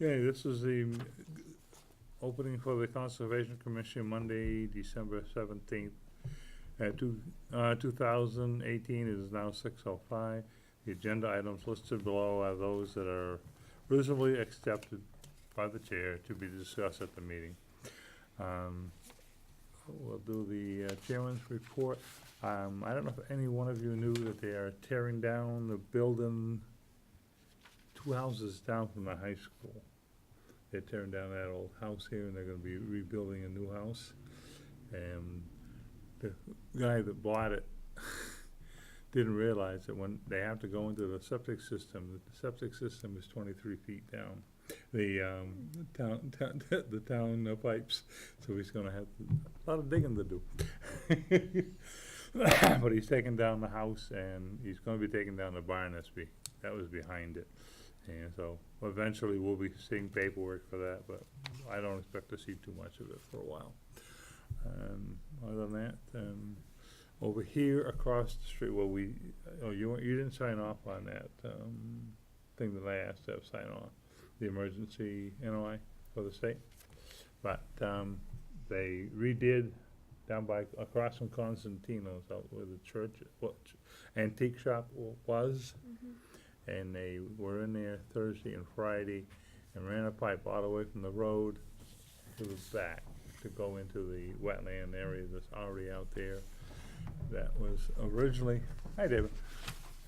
Okay, this is the opening for the Conservation Commission, Monday, December 17th. 2018, it is now 6:05. The agenda items listed below are those that are reasonably accepted by the chair to be discussed at the meeting. We'll do the chairman's report. I don't know if any one of you knew that they are tearing down the building 2 houses down from the high school. They're tearing down that old house here, and they're gonna be rebuilding a new house. And the guy that bought it didn't realize that when they have to go into the septic system is 23 feet down. The town pipes, so he's gonna have a lot of digging to do. But he's taking down the house, and he's gonna be taking down the barn that was behind it. And so eventually we'll be seeing paperwork for that, but I don't expect to see too much of it for a while. Other than that, over here across the street, well, you didn't sign off on that thing that I asked to have signed off, the emergency NOI for the state. But they redid down by across from Constantino's, out where the church, antique shop was. Mm-hmm. And they were in there Thursday and Friday and ran a pipe all the way from the road to the back to go into the wetland area that's already out there. That was originally, hi David,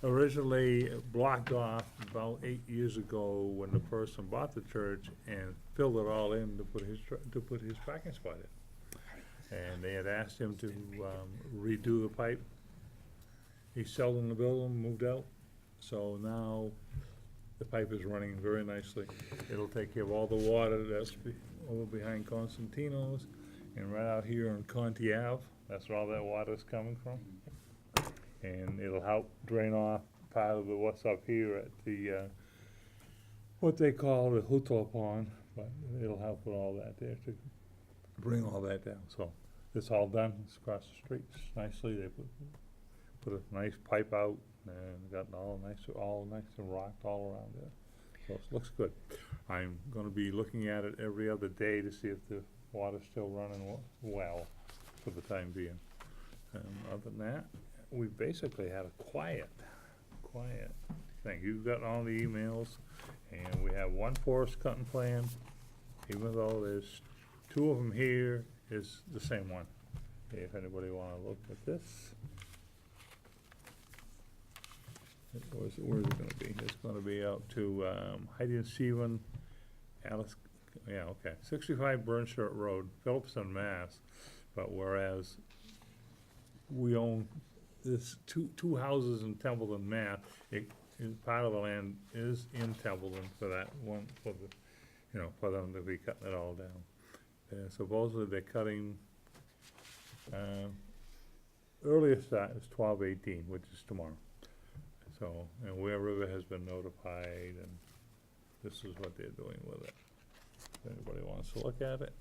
originally blocked off about 8 years ago when the person bought the church and filled it all in to put his parking spot in. And they had asked him to redo the pipe. He sold in the building, moved out. So now the pipe is running very nicely. It'll take care of all the water that's over behind Constantino's and right out here on Conti Ave. That's where all that water's coming from. And it'll help drain off part of what's up here at the, what they call the Hutto Pond, but it'll help with all that there to bring all that down. So it's all done. It's across the streets nicely. They put a nice pipe out and got all nice and rocked all around there. So it looks good. I'm gonna be looking at it every other day to see if the water's still running well for the time being. Other than that, we basically had a quiet thing. You've got all the emails, and we have one forest cutting plan, even though there's 2 of them here, is the same one. If anybody wanna look at this. Where's it gonna be? It's gonna be out to Heidi and Stephen, Alice, yeah, okay, 65 Burnshirt Road, Phillipston, Mass. But whereas we own this two houses in Templeton, Mass, part of the land is in Templeton for that one, for them to be cutting it all down. Supposedly they're cutting, earliest start is 12/18, which is tomorrow. So, and Ware River has been notified, and this is what they're doing with it. If anybody wants to look at it,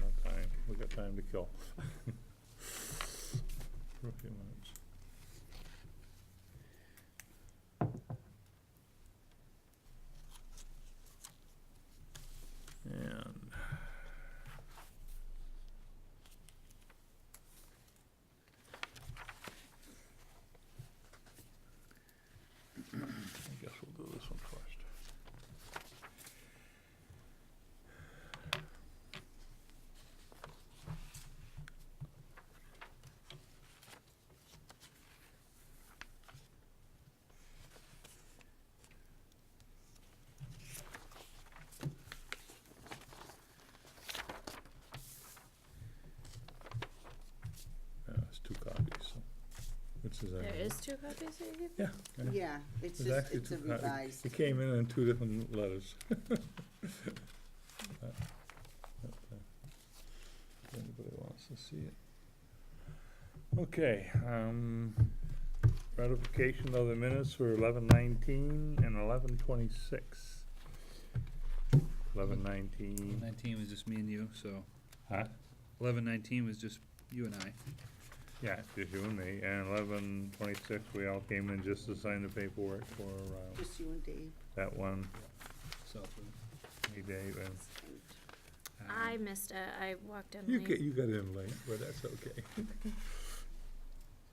no time, we got time to kill. For a few minutes. And I guess we'll do this one first. It's 2 copies, so which is There is 2 copies that you give? Yeah. Yeah, it's There's just, actually it's a 2 copies. revised. It came in 2 different letters. If anybody wants to see it. Okay, ratification of the minutes for 11/19 and 11/26. 11/19. 19 was just me and you, so Huh? 11/19 was just you and I. Yeah, just you and me, and 11/26, we all came in just to sign the paperwork for, Just you and Dave. that one. south of Hey, Dave, and it. I missed it. I walked in you late. got in late, but that's okay.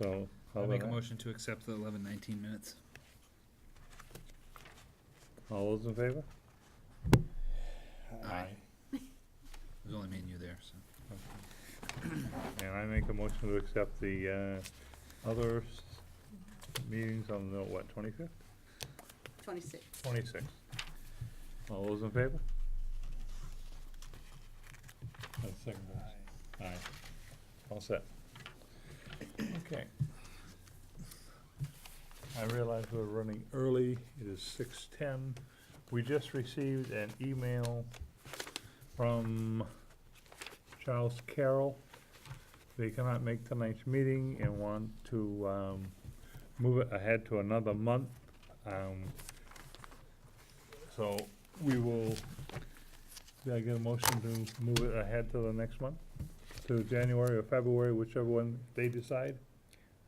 So, how I'll about make a that? motion to accept the 11:19 minutes. All those in favor? Aye. There's only me and you there, so. And I make a motion to accept the, other meetings on the, what, 25th? 26. 26th. All those in favor? That's second vote. Aye. All set. Okay. I realize we're running early. It is 6:10. We just received an email from Charles Carroll. They cannot make tonight's meeting and want to move it ahead to another month. So we will, did I get a motion to move it ahead to the next month? To January or February, whichever one they decide?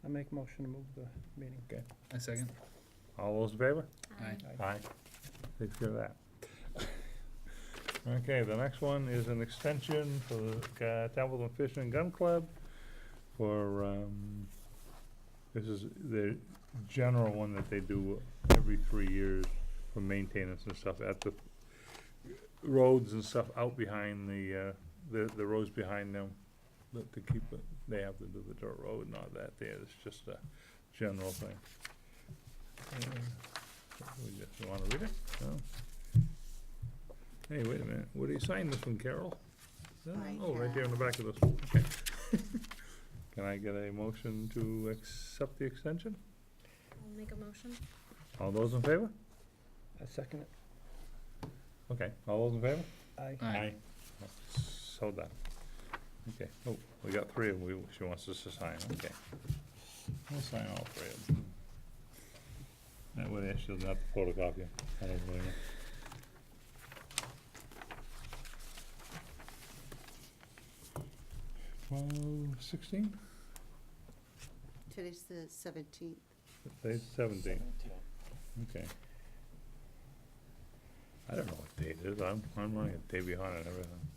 I make a motion to move the meeting. Okay. I second. All those in favor? Aye. Aye. Takes care of that. Okay, the next one is an extension for the Templeton Fish and Gun Club for, this is the general one that they do every 3 years for maintenance and stuff at the roads and stuff out behind the roads behind them. But to keep it, they have to do the dirt road and all that there, it's just a general thing. We just wanna read it? No? Hey, wait a minute, where do you sign this one, Carol? Right Oh, right there here. in the back of this one, okay. Can I get a motion to accept the extension? I'll make a motion. All those in favor? I second it. Okay, all those in favor? Aye. Aye. So done. Okay, oh, we got 3 of them, she wants us to sign, okay. We'll sign all 3 of them. That way she doesn't have to photocopy them. I don't blame her. Well, 16? Today's the 17th. Today's 17. Okay. I don't know what date it is, I'm running a day behind on everything.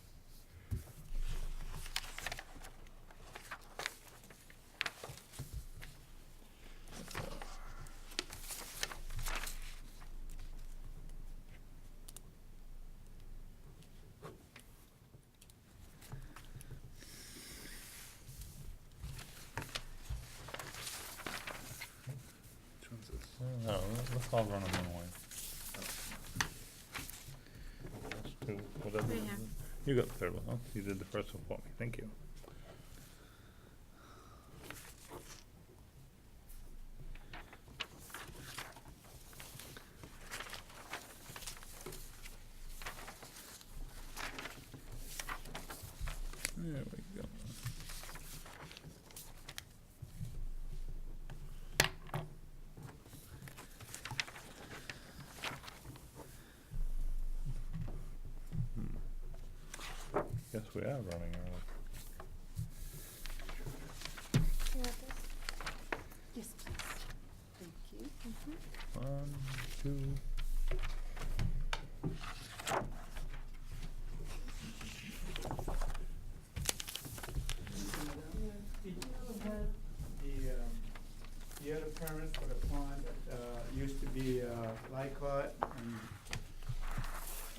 Which one's this? No, let's all run them one way. That's 2, whatever. Right here. You got the third one, huh? You did the first one for me, thank you. There we go. Guess we are running early. You want this? Yes, please. Thank you. 1, 2. Did you ever have the other permit for the pond that, used to be, Lycott, and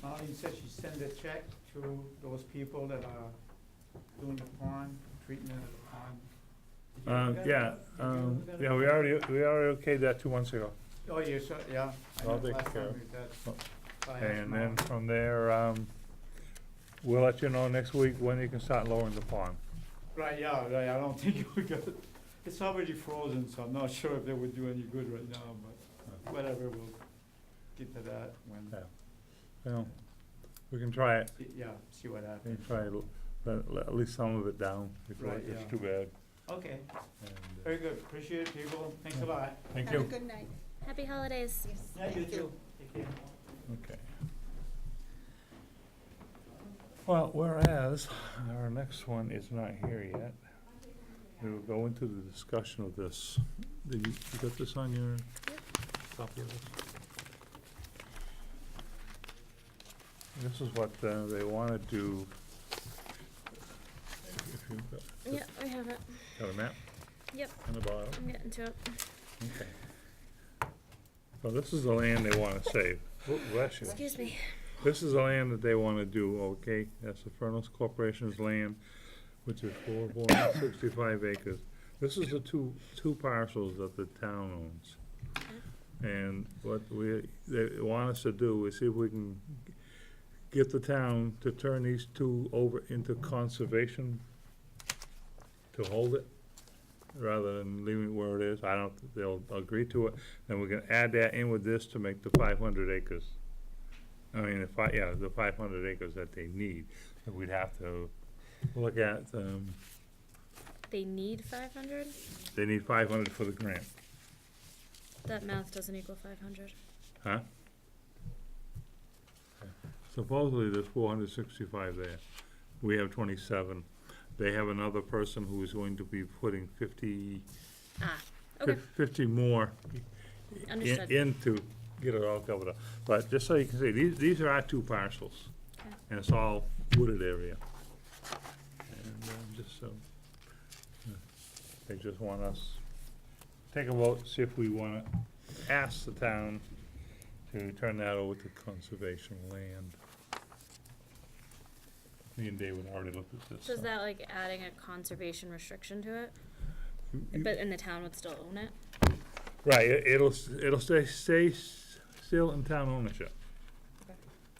Marlene said she sent a check to those people that are doing the pond, treatment of the pond? Did you ever get Yeah, that? Did you ever get yeah, it? we already okayed that 2 months ago. Oh, you saw, yeah. I I'll know take last care time of we did. Oh, I asked And then Mark. from there, we'll let you know next week when you can start lowering the pond. Right, yeah, right, I don't think we got it. It's already frozen, so I'm not sure if that would do any good right now, but whatever, we'll get to that when, Yeah. Well, we can try it, yeah, see what we happens. can try to let at least some of it down before Right, it gets yeah. too bad. Okay, And, very good, appreciate it, people, thanks a lot. Thank Have a you. good night. Happy holidays. Yes, Yeah, you thank too. Take care. Okay. Well, whereas our next one is not here yet, we will go into the discussion of this. Did you got this on your copy of this? this is what, they wanna do. If you've got, Yeah, I have it. got a map Yep, on the bottom? I'm getting to it. Okay. So this is the land they wanna save. Oh, bless you. Excuse me. This is the land that they wanna do, okay? That's the Furnace Corporation's land, which is 465 acres. This is the two parcels that the town owns. And what they want us to do is see if we can get the town to turn these two over into conservation, to hold it, rather than leaving it where it is. I don't, they'll agree to it. Then we can add that in with this to make the 500 acres. I mean, the 500 acres that they need. And we'd have to look at, They need 500? they need 500 for the grant, That math doesn't equal 500. huh? Supposedly there's 465 there. We have 27. They have another person who is going to be putting 50, Ah, okay, 50 more understood. into get it all covered up. But just so you can see, these are our two parcels. Okay. And it's all wooded area. And just so, they just want us, take a vote, see if we wanna ask the town to turn that over to conservation land. Me and David already looked at this. So is that like adding a conservation restriction to it? You- But, and the town would still own it? Right, it'll stay still in town ownership.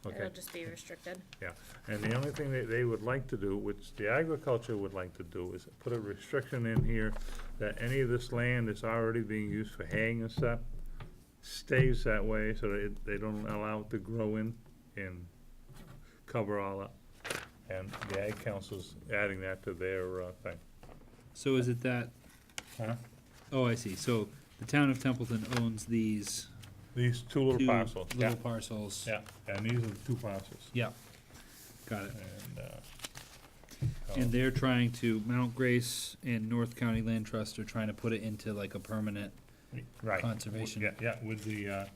Okay. It'll just be restricted? Yeah, and the only thing they would like to do, which the agriculture would like to do, is put a restriction in here that any of this land that's already being used for haying and stuff stays that way, so that they don't allow it to grow in and cover all up. And the Ag Council's adding that to their, thing. So is it that, Huh? oh, I see, so the town of Templeton owns these These two little two parcels, yeah, little parcels? yeah, and these are the two parcels. Yeah, got it. So- And they're trying to, Mount Grace and North County Land Trust are trying to put it into like a permanent Right. conservation. Yeah, with the,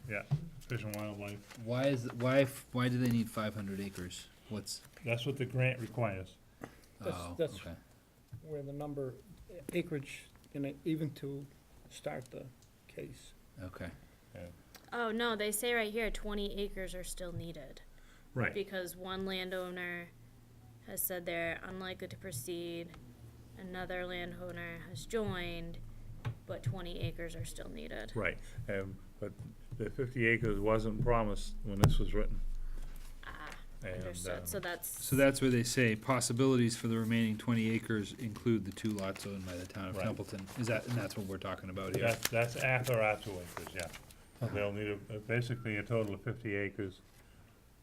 Fish and Wildlife. Why do they need 500 acres? What's, That's what the grant requires. oh, That's okay. where the number, acreage, even to start the case. Okay, Oh, no, they say right here 20 acres are still needed. Right. Because one landowner has said they're unlikely to proceed, another landowner has joined, but 20 acres are still needed. Right, but the 50 acres wasn't promised when this was written. Ah, And, understood, so that's. so that's where they say possibilities for the remaining 20 acres include the 2 lots owned by the town of Right. Templeton. Is that, and that's what we're talking about here? That's after our 2 acres, yeah. So they'll need basically a total of 50 acres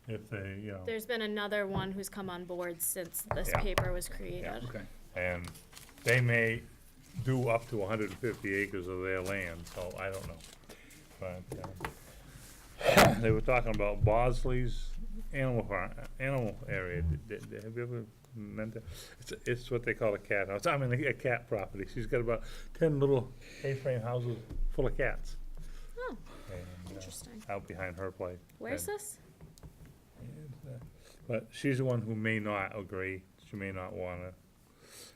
if they, There's been another one who's come on board since this Yeah. paper was created. Okay, and they do up to 150 acres of their land, so I don't know. But, they were talking about Bosley's animal farm, animal area. Have you ever met that? It's what they call a cat house. I mean, a cat property. She's got about 10 little A-frame houses full of cats. Oh, And, interesting. out behind her place. Where's And- this? But she's the one who may not agree. She may not wanna,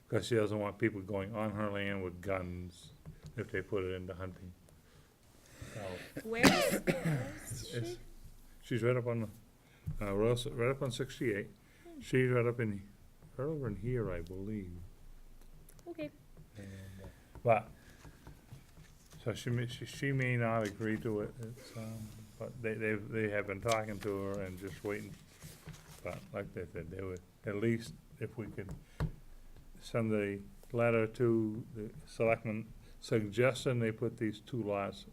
because she doesn't want people going on her land with guns if they put it into hunting. So, Where's she? it's- she's right up on the, right up on 68. She's right up in, right over in here, I believe. Okay, And, but, so she may not agree to it. It's, but they have been talking to her and just waiting. But like they said, they would, at least if we could send a letter to the selectmen suggesting they put these 2 lots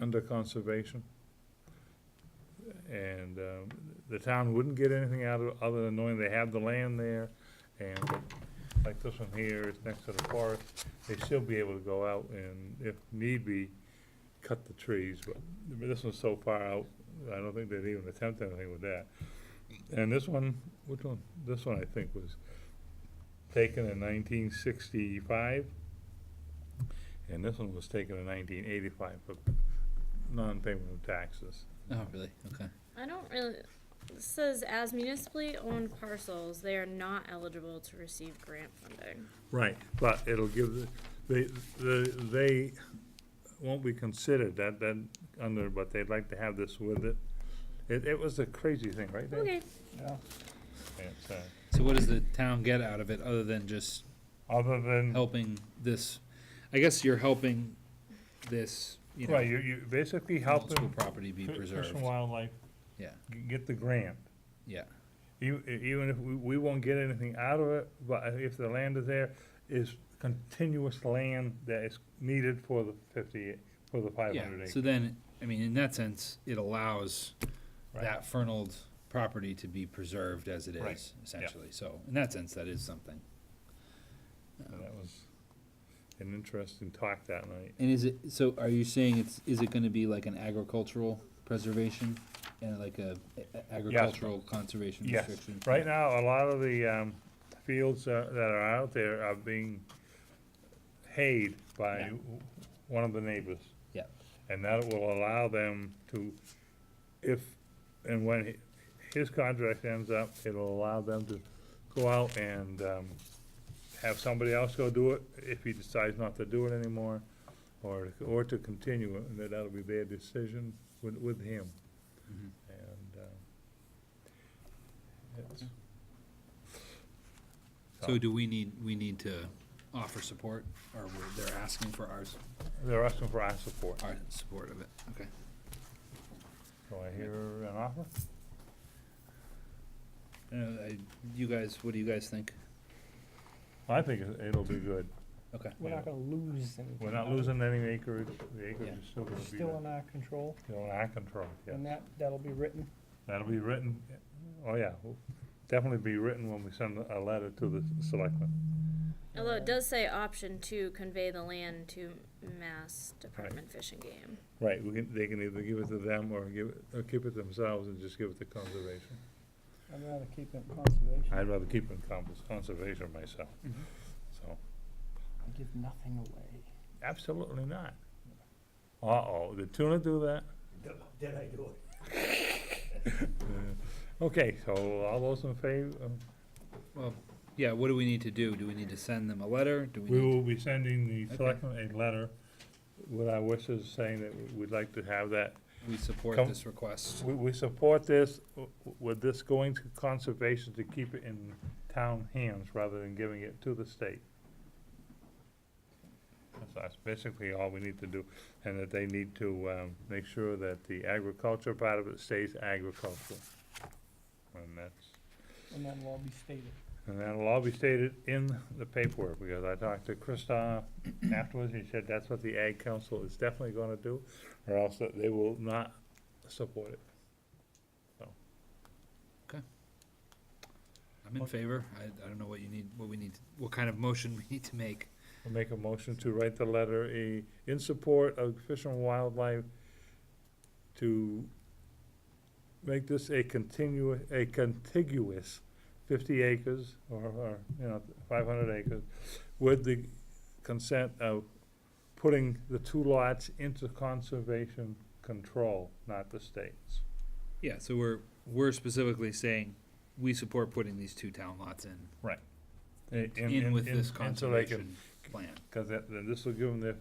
under conservation. And, the town wouldn't get anything out of it other than knowing they have the land there. And like this one here is next to the forest, they still be able to go out and, if need be, cut the trees. But this one's so far out, I don't think they'd even attempt anything with that. And this one, which one? This one I think was taken in 1965. And this one was taken in 1985 for non-payment of taxes. oh, really, okay. I don't really, This says as municipally owned parcels, they are not eligible to receive grant funding. Right, but it'll give, they won't be considered that under, but they'd like to have this with it. It was a crazy thing, right, Dave? Okay, Yeah. It's, So what does the town get out of it, other than just other than, helping this? I guess you're helping this, you know, right, you basically multiple helping property be Fish preserved. and Wildlife Yeah, get the grant. yeah, Even if we won't get anything out of it, but if the land is there, is continuous land that is needed for the 500 yeah. acres. So then, I mean, in that sense, it allows Right. that fernald property to be preserved as it Right, is, yeah. essentially. So in that sense, that is something. And that was an interesting talk that night. And is it, so are you saying is it gonna be like an agricultural preservation and like a agricultural conservation Yes. restriction? Right now, a lot of the fields that are out there are being hayed by Yeah. one of the neighbors. Yeah. And that will allow them to, if and when his contract ends up, it'll allow them to go out and have somebody else go do it if he decides not to do it anymore, or to continue it, and that'll be their decision with him. Mhm. And it's. So do we need to offer support, or they're asking for They're asking for our support. our support of it? Okay. Do I hear an offer? You guys, what do you guys think? I think it'll be good. Okay. We're not gonna lose anything. We're not losing any acreage, the acreage Yeah. is still gonna be Still in there. our control, Still in our control, and yeah. that'll be written. That'll be written, oh yeah, will definitely be written when we send a letter to the selectmen. although it does say option to convey the land to Mass Department Fish and Game. Right, they can either give it to them or keep it themselves and just give it to conservation. I'd rather keep it in conservation. I'd rather keep it in conservation myself, so, I give nothing away. absolutely not. Uh-oh, did Tuna do that? Did I do it? Okay, so all those in favor, Well, yeah, what do we need to do? Do we need to send them a letter? Do we we need? will be sending the Okay. selectmen a letter with our wishes saying that we'd like to have that. We support Come- this request. We support this, with this going to conservation to keep it in town hands rather than giving it to the state. That's basically all we need to do, and that they need to, make sure that the agriculture part of it stays agricultural. And And that'll all be stated. that'll all be stated in the paperwork, because I talked to Christoph afterwards, he said that's what the Ag Council is definitely gonna do, or else that they will not support it. I'm in favor. I don't know what you need, what we need, what kind of motion we need to make. I'll make a motion to write the letter in support of Fish and Wildlife to make this a contiguous 50 acres, or, 500 acres, with the consent of putting the two lots into conservation control, not the state's. Yeah, so we're specifically saying we support putting these two town lots in with this so they can- conservation plan. Cause then this will give them their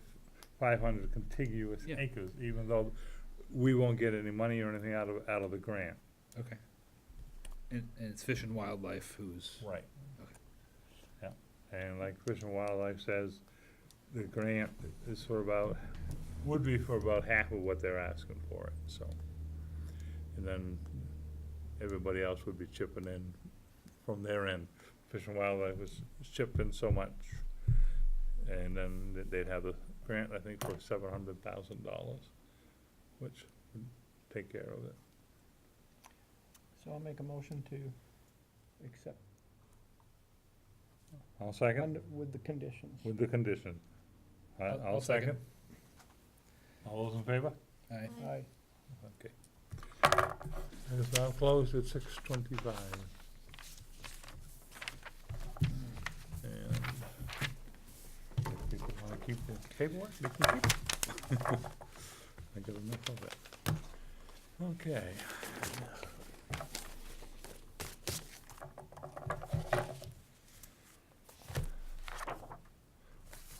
500 contiguous Yeah. acres, even though we won't get any money or anything out of the grant. Okay. And it's Fish and Wildlife who's, Right. Okay. Yeah, and like Fish and Wildlife says, the grant is would be for about half of what they're asking for it, so. And then everybody else would be chipping in from their end. Fish and Wildlife is chipping so much, and then they'd have the grant, I think, for $700,000, which would take care of it. So I'll make a motion to accept I'll second, with the conditions. with the condition. I'll second. All those in favor? aye. Aye. Okay. It is now closed at 6:25. And if people wanna keep the paperwork, they can keep it. I got enough of it. Okay.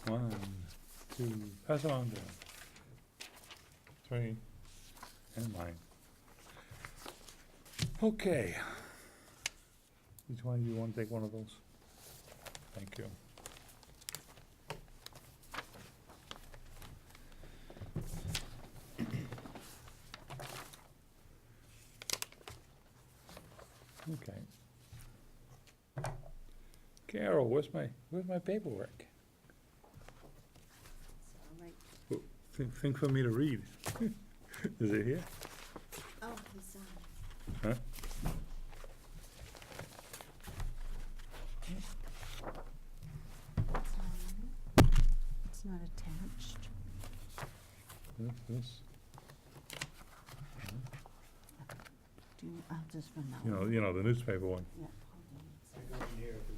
1, 2, pass it on down. 3, and mine. Okay. Each one of you want to take one of those? Thank you. Okay. Carol, where's my paperwork? All right. Thing for me to read. Is it here? Oh, he's Huh? it's not attached. This, I'll just run that you know, the newspaper one. Yeah. I got it here if you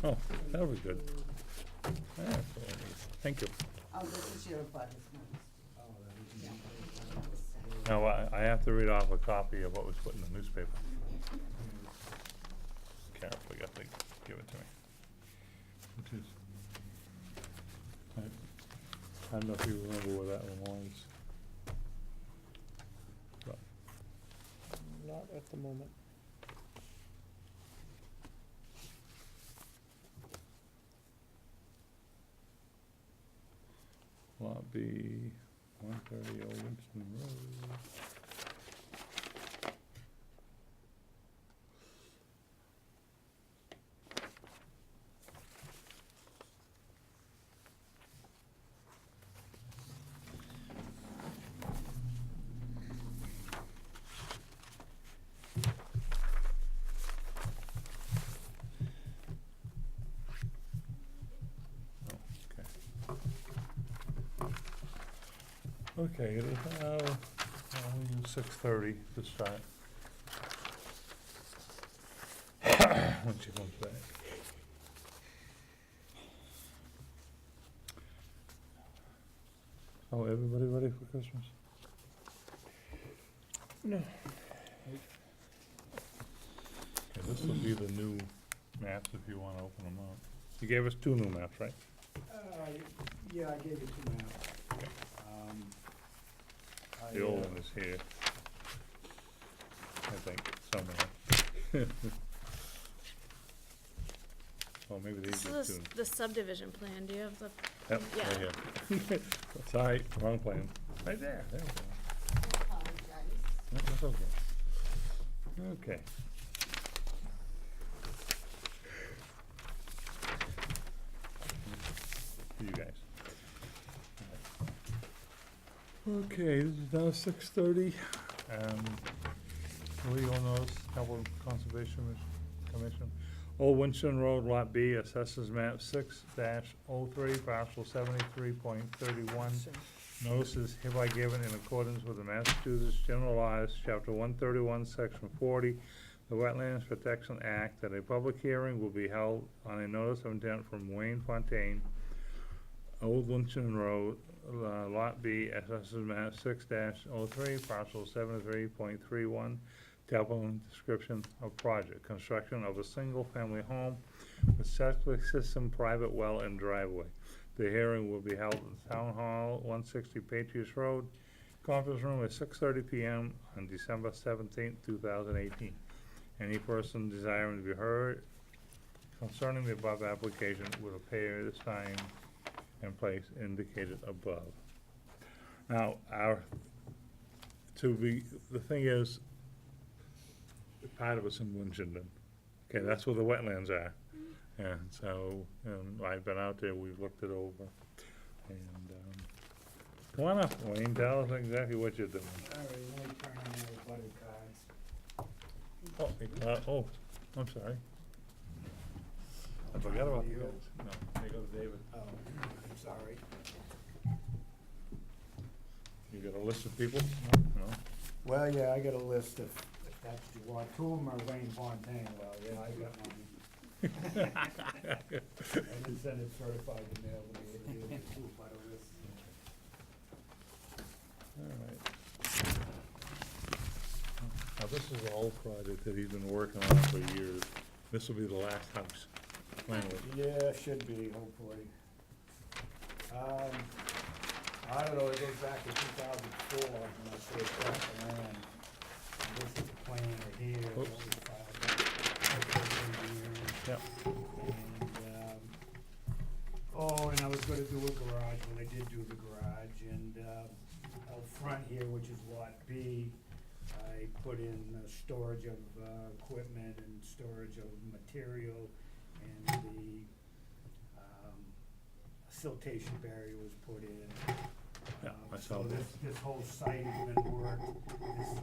want. Oh, that'll be good. That's what I need. Thank you. Oh, this is your budget notice. Oh, that is. Yeah. Now, I have to read off a copy of what was put in the newspaper. Carol forgot to give it to me. Which is, I don't know if you remember where that one was. But Not at the moment. Lot B, 130 Old Winston Road. Okay, it is now, we'll use 6:30 to start. When she comes back. Oh, everybody ready for Christmas? No. Okay, this will be the new maps if you wanna open them up. You gave us 2 new maps, right? Yeah, I gave you 2 maps. Okay. I, The old one is here. I think, somewhere. Oh, maybe these This are is 2. the subdivision plan, do you have the, Yep, yeah. right here. Sorry, wrong plan. Right there, there we go. I apologize. No, that's okay. Okay. For you guys. Okay, this is now 6:30. Legal notice, Templeton Conservation Commission. Old Winchendon Road, Lot B, Assessors Map 6-03, Parcel 73.31. Notice is hereby given in accordance with the Massachusetts General Laws, Chapter 131, Section 40, the Wetlands Protection Act, that a public hearing will be held on a notice of intent from Wayne Fontaine, Old Winchendon Road, Lot B, Assessors Map 6-03, Parcel 73.31, Templeton description of project, construction of a single-family home with septic system, private well, and driveway. The hearing will be held at the Town Hall, 160 Patriots Road, conference room at 6:30 PM on December 17th, 2018. Any person desiring to be heard concerning the above application will appear at this time and place indicated above. Now, the thing is, part of it's in Winchendon. Okay, that's where the wetlands are. And so, I've been out there, we've looked it over. And, come on up, Wayne, tell us exactly what you're doing. All right, let me turn on the butter cards. Oh, I'm sorry. I forgot about you. You. No, they go to David. Oh, I'm sorry. You got a list of people? No? Well, yeah, I got a list if that's what you want. 2 of them are Wayne Fontaine, well, yeah, I got mine. I didn't send it certified to mail to me, it was a proof by the list. All right. Now, this is the whole project that he's been working on for years. This will be the last house, finally. Yeah, should be, hopefully. I don't know, it goes back to 2004 when I first got the land. And this is the plan right here. what Oops. we filed back in engineering. Yep. And I was gonna do a garage, well, I did do the garage, and, out front here, which is lot B, I put in storage of, equipment and storage of material, and the, siltation barrier was put in. Yeah, I saw So that. this whole site has been worked.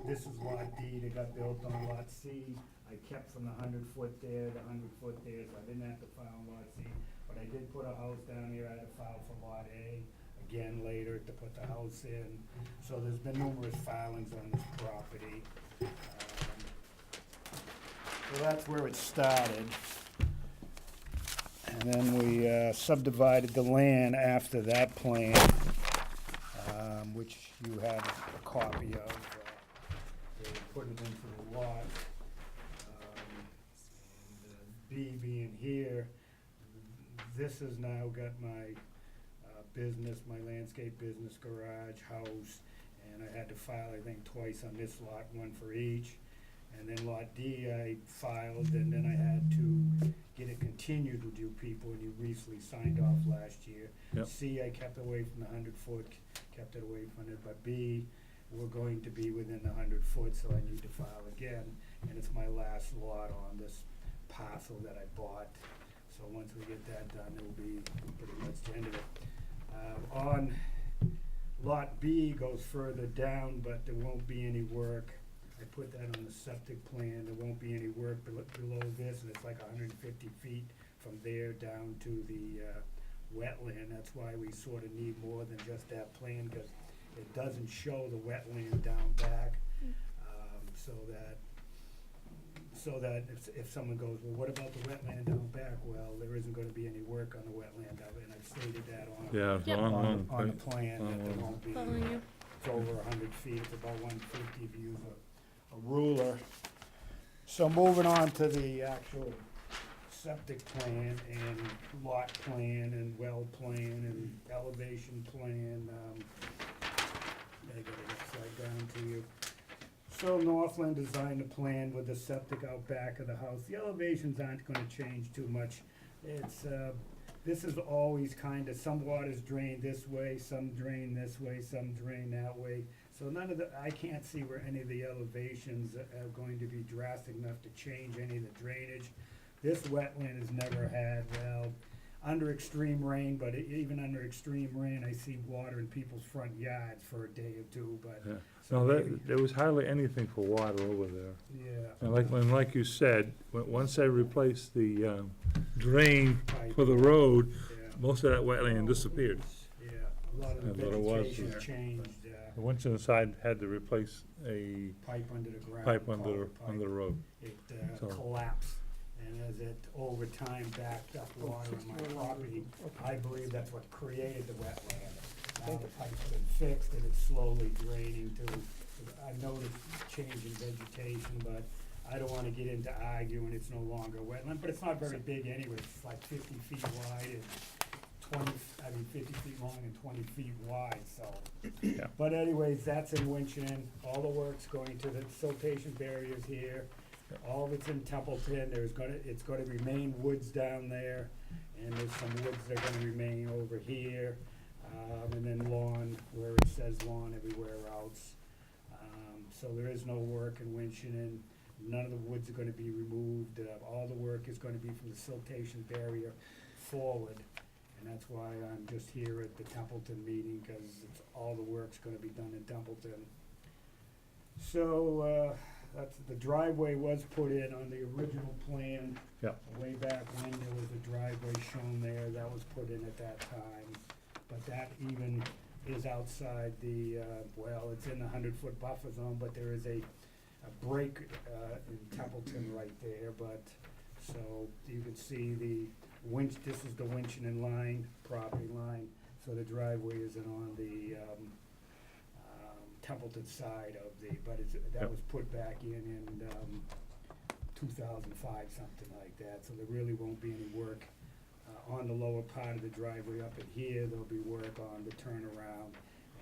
This is lot D that got built on lot C. I kept from the 100-foot there, the 100-foot there, so I didn't have to file lot C. But I did put a house down here, I had to file for lot A, again later to put the house in. So there's been numerous filings on this property. So that's where it started. And then we subdivided the land after that plan, which you have a copy of. They put it into the lot. B being here, this has now got my business, my landscape business, garage, house, and I had to file, I think, twice on this lot, one for each. And then lot D I filed, and then I had to get it continued with you people, and you recently signed off last year. Yep. C, I kept away from the 100-foot, kept it away from it, but B, we're going to be within the 100-foot, so I need to file again. And it's my last lot on this parcel that I bought. So once we get that done, it will be pretty much the end of it. On lot B goes further down, but there won't be any work. I put that on the septic plan, there won't be any work below this, and it's like 150 feet from there down to the wetland. That's why we sort of need more than just that plan, because it doesn't show the wetland down back. So that if someone goes, well, what about the wetland down back? Well, there isn't gonna be any work on the wetland of it, and I've stated that Yeah, it's Yep. long. on the plan, that there won't be. Following you. It's over 100 feet, it's about 150 if you use a ruler. So moving on to the actual septic plan and lot plan and well plan and elevation plan. I got it upside down to you. So Northland designed a plan with the septic out back of the house. The elevations aren't gonna change too much. It's, this is always kinda, some water's drained this way, some drain this way, some drain that way. So none of the, I can't see where any of the elevations are going to be drastic enough to change any of the drainage. This wetland has never had, well, under extreme rain, but even under extreme rain, I see water in people's front yards for a day or two, but. Yeah. so No, maybe- there was hardly anything for water over there. Yeah. And like you said, once they replaced the drain Right. for the road, Yeah, most of that wetland disappeared. yeah, a lot of I the thought it was vegetation there. changed, The Winchendon side had to replace a pipe under the ground. pipe under culvert pipe. the road. It So- collapsed, and as it over time backed up water on my property, I believe that's what created the wetland. Now the pipe's been fixed and it's slowly draining to, I've noticed change in vegetation, but I don't wanna get into arguing, it's no longer wetland, but it's not very big anyway, it's like 50 feet wide and 50 feet long and 20 feet wide, so. Yeah. But anyways, that's in Winchendon, all the work's going to the siltation barriers here, all of it's in Templeton, it's gonna remain woods down there, and there's some woods that are gonna remain over here, and then lawn, where it says lawn everywhere else. So there is no work in Winchendon, none of the woods are gonna be removed, all the work is gonna be from the siltation barrier forward. And that's why I'm just here at the Templeton meeting, cause all the work's gonna be done in Templeton. So, that's, the driveway was put in on the original plan. Yep. Way back when there was a driveway shown there, that was put in at that time. But that even is outside the, well, it's in the 100-foot buffer zone, but there is a break, in Templeton right there, but, so you can see the this is the Winchendon line, property line, so the driveway isn't on the, Templeton side of the, but that Yep. was put back in 2005, something like that, so there really won't be any work on the lower part of the driveway up in here, there'll be work on the turnaround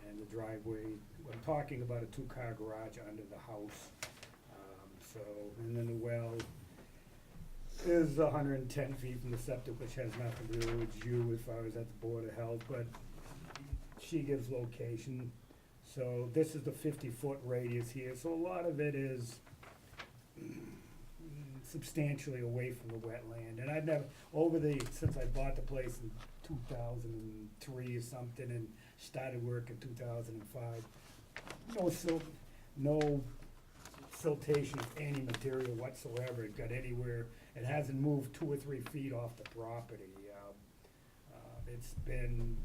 and the driveway. I'm talking about a two-car garage under the house. So, and then the well is 110 feet from the septic, which has nothing to do with you as far as at the Board of Health, but she gives location. So this is the 50-foot radius here, so a lot of it is substantially away from the wetland. And I've never, since I bought the place in 2003 or something and started work in 2005, no siltation of any material whatsoever. It got anywhere, it hasn't moved 2 or 3 feet off the property. It's been,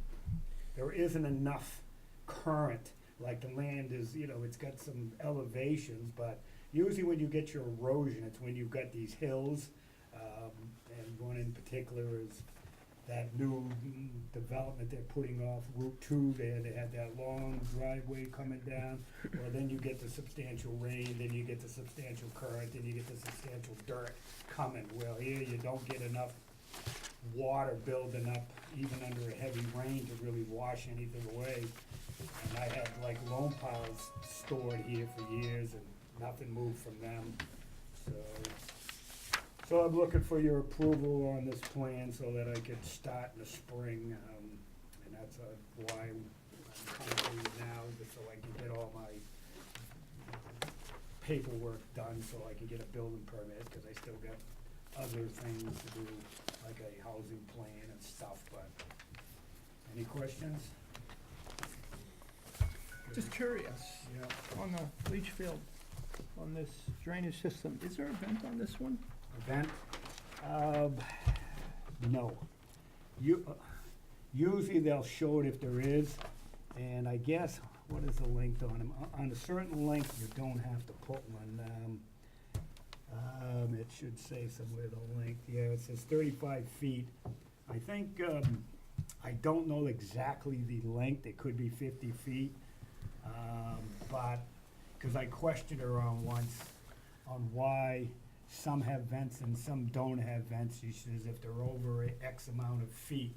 there isn't enough current, like the land is, it's got some elevations, but usually when you get your erosion, it's when you've got these hills, and one in particular is that new development they're putting off Route 2 there. They had that long driveway coming down. Well, then you get the substantial rain, then you get the substantial current, then you get the substantial dirt coming. Well, here you don't get enough water building up, even under a heavy rain, to really wash anything away. And I had like loam piles stored here for years and nothing moved from them. So I'm looking for your approval on this plan so that I could start in the spring, and that's why I'm coming to you now, just so I can get all my paperwork done, so I can get a building permit, because I still got other things to do, like a housing plan and stuff, but, any questions? Just curious, Yeah. on the leach field, on this drainage system, is there a vent on this one? Event? No. Usually they'll show it if there is, and I guess, what is the length on them? On a certain length, you don't have to put one. It should say somewhere the length, yeah, it says 35 feet. I think, I don't know exactly the length, it could be 50 feet, but, because I questioned her on once, on why some have vents and some don't have vents. She says if they're over X amount of feet,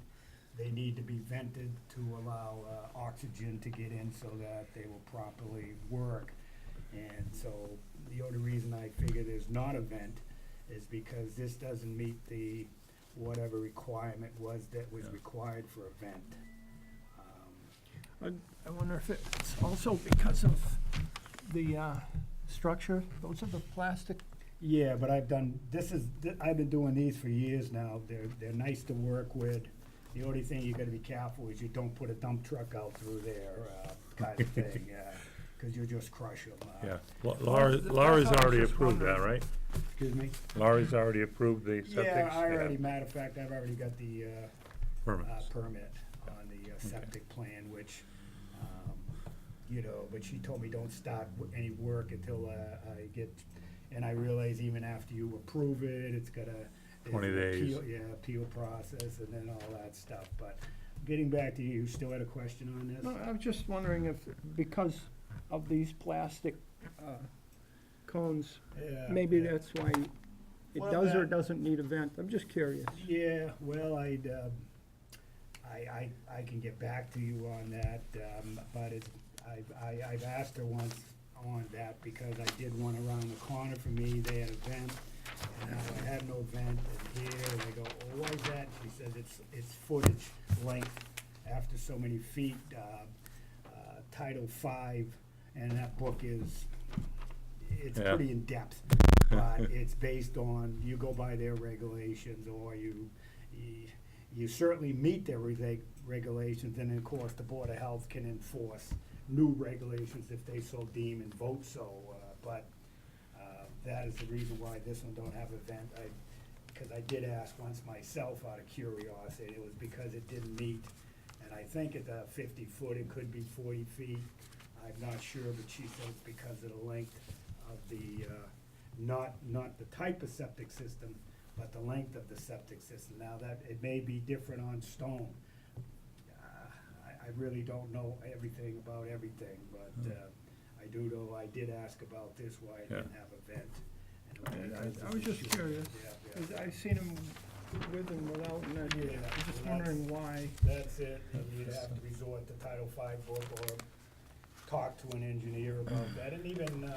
they need to be vented to allow oxygen to get in so that they will properly work. And so the only reason I figure there's not a vent is because this doesn't meet the whatever requirement was that was required for a vent. I wonder if it's also because of the structure, those are the plastic. Yeah, but I've been doing these for years now. They're nice to work with. The only thing you gotta be careful is you don't put a dump truck out through there, kind of thing, cause you'll just crush them. Yeah, Laurie's already approved that, right? Excuse me? Laurie's already approved the septic? Yeah, matter of fact, I've already got the, Permits. permit on the septic plan, which, but she told me don't start any work until, I get, and I realize even after you approve it, it's got a. 20 days. Appeal process and then all that stuff, but getting back to you still had a question on this? No, I was just wondering if, because of these plastic cones, Yeah, maybe yeah. that's why it Well, does or that- doesn't need a vent. I'm just curious. Yeah, well, I can get back to you on that, but I've asked her once on that because I did one around the corner for me, they had a vent, and now I had no vent in here, and I go, well, why is that? She says it's footage length after so many feet, Title V, and that book it's Yeah. pretty in-depth, but it's based on, you go by their regulations, or you certainly meet their regulations, and then, of course, the Board of Health can enforce new regulations if they so deem and vote so, but that is the reason why this one don't have a vent. Because I did ask once myself out of curiosity, it was because it didn't meet, and I think at the 50 foot, it could be 40 feet. I'm not sure, but she said it's because of the length of the, not the type of septic system, but the length of the septic system. Now that, it may be different on stone. I really don't know everything about everything, but I do know, I did ask about this, why it didn't have a vent. And it was because I of was the just issue. curious, Yeah, 'cause yeah. I've seen them with and without, and I- Yeah, I'm just well, wondering why. That's it, and you'd have to resort to Title V book or talk to an engineer about that, and even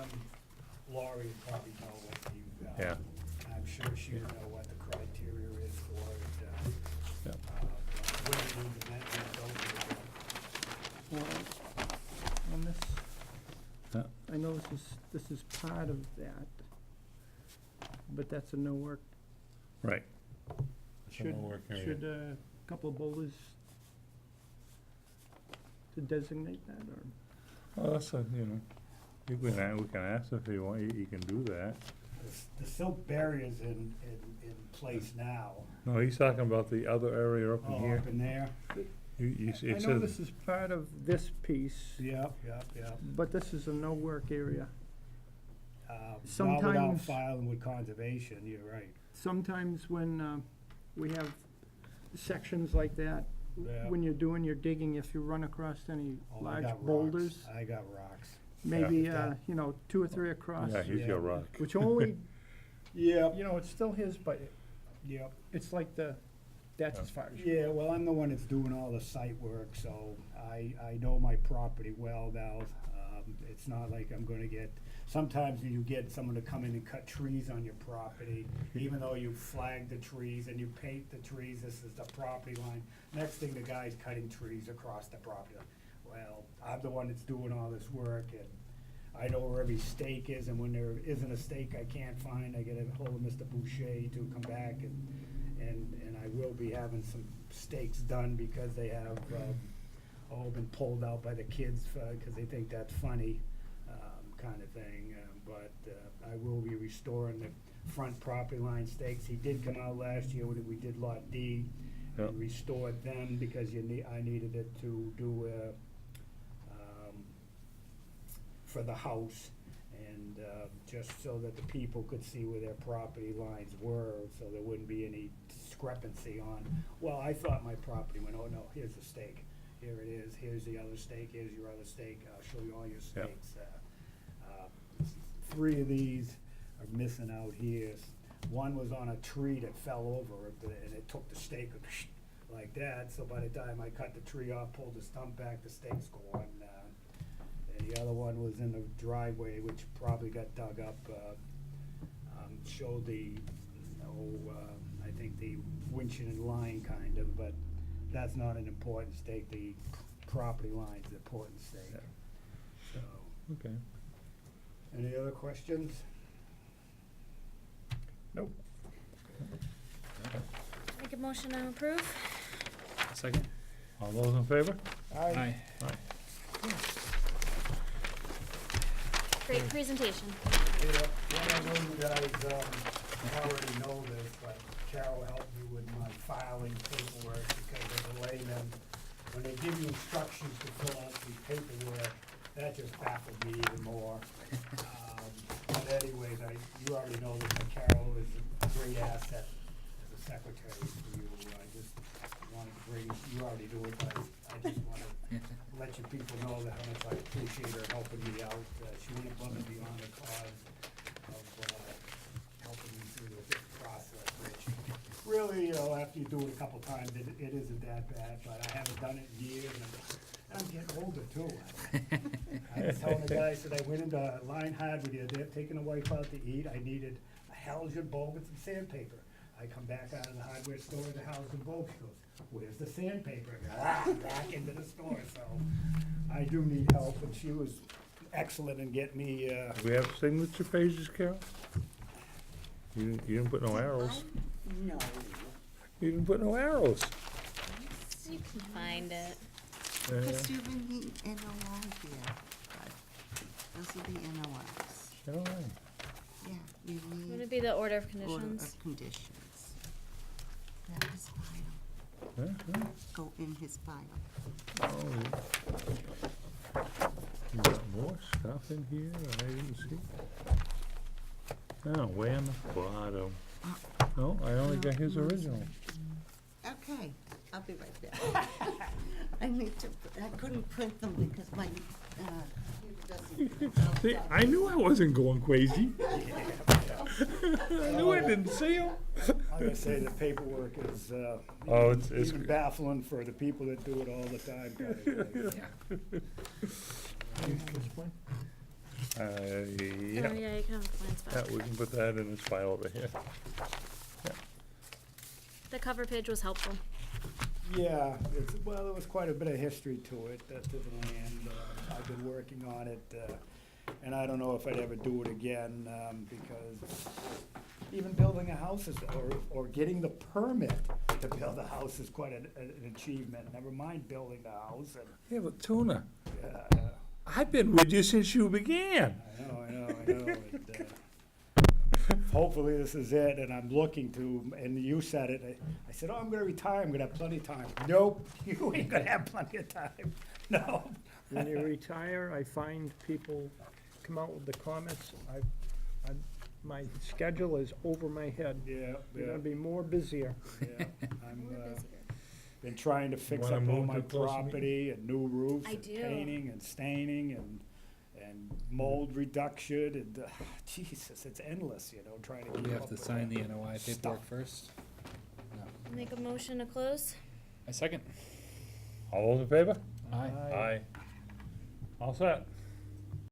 Laurie would probably know what you, Yeah. I'm sure she would know what the criteria is for it. Yeah. When you need to mention it, don't do it. Well, on this, Yeah. I know this is part of that, but that's a no work. Right. Should, no work area. should a couple of boulders to designate that, or? Well, that's a, you know, we can ask if you want, you can do that. The silt barrier's in place now. No, he's talking about the other area up in Oh, here. up in there? I know this is part of this piece, Yep. but this is a no work area. Not without Sometimes- filing with conservation, you're right. Sometimes when we have sections like that, Yeah. when you're doing your digging, if you run across any Oh, I large got rocks. boulders, I got rocks. maybe, Yeah. 2 or 3 across, Yeah, he's Yeah. got rock. which only, Yep. it's still his, but Yep. it's like that's Yeah. as far as. Yeah, well, I'm the one that's doing all the site work, so I know my property well now. It's not like I'm gonna get, sometimes you get someone to come in and cut trees on your property, even though you flag the trees and you paint the trees, this is the property line. Next thing, the guy's cutting trees across the property line. Well, I'm the one that's doing all this work, and I know where every stake is, and when there isn't a stake I can't find, I get a hold of Mr. Boucher to come back, and I will be having some stakes done because they have, all been pulled out by the kids, cause they think that's funny, kind of thing, but I will be restoring the front property line stakes. He did come out last year when we did Lot D, Yep. and restored them because I needed it to do, for the house, and just so that the people could see where their property lines were, so there wouldn't be any discrepancy on, well, I thought my property went, oh no, here's the stake, here it is, here's the other stake, here's your other stake, I'll show you all your Yep. stakes. 3 of these are missing out here. One was on a tree that fell over, and it took the stake like that, so by the time I cut the tree off, pulled the stump back, the stake's gone. And the other one was in the driveway, which probably got dug up, showed the, I think the Winchendon line kind of, but that's not an important stake, the property line's the important stake. Yeah. So, Okay. any other questions? Nope. Make a motion to approve? Second? All those in favor? Aye. Great presentation. Yeah, I know you guys, already know this, but Carroll helped me with my filing paperwork because of the layman. When they give you instructions to fill out the paperwork, that just baffled me even more. But anyways, you already know that Carroll is a great asset as a secretary for you. I just wanted to bring, you already do it, but I just wanted to let you people know that how much I appreciate her helping me out. She went above and beyond the cause of helping me through this process, which really, after you do it a couple times, it isn't that bad, but I haven't done it in years, and I'm getting older too. I was telling the guys that I went into Line Hardware, they're taking the wife out to eat, I needed a Halogen bulb and some sandpaper. I come back out of the hardware store, the Halogen bulb, she goes, where's the sandpaper? Back into the store, so I do need help, and she was excellent in getting me, Do we have signature pages, Carol? You didn't put no arrows. No. You didn't put no arrows. You can find it. Because you've been needing NOI here, but those are the NOIs. All right. Yeah, you Would need it be the order of order conditions? of conditions. That is file. Yeah, Go in his file. yeah. Oh, yeah. You got more stuff in here that I didn't see? Oh, way on the bottom. No, I only got his original. Okay, I'll be right back. I need to, I couldn't print them because my, computer doesn't. See, I knew I wasn't going crazy. I knew I didn't see him. I'll Like I say, the paperwork is, Oh, it's even baffling for the people that do it all the time. kind of thing. Yeah, Oh, yeah, you can have the plans yeah, back. we can put that in this file over here. The cover page was helpful. Yeah, well, there was quite a bit of history to it, to the land. I've been working on it, and I don't know if I'd ever do it again, because even building a house is, or getting the permit to build a house is quite an achievement, never mind building the house, and, Yeah, but Tuna, yeah, I've been with you since you began. I know. And, hopefully this is it, and I'm looking to, and you said it, I said, oh, I'm gonna retire, I'm gonna have plenty of time. Nope, you ain't gonna have plenty of time, no. When you retire, I find people come out with the comments, my schedule is over my head. Yeah, You're gonna be more busier. yeah. I'm, been trying to fix Wanna up all move my to close meeting? property, and new roofs, I and do. painting, and staining, and mold reduction, and, Jesus, it's endless, trying to keep up We have to with sign that. the NOI paperwork first? No. Make a motion to close? I second. All those in favor? Aye. Aye. All set.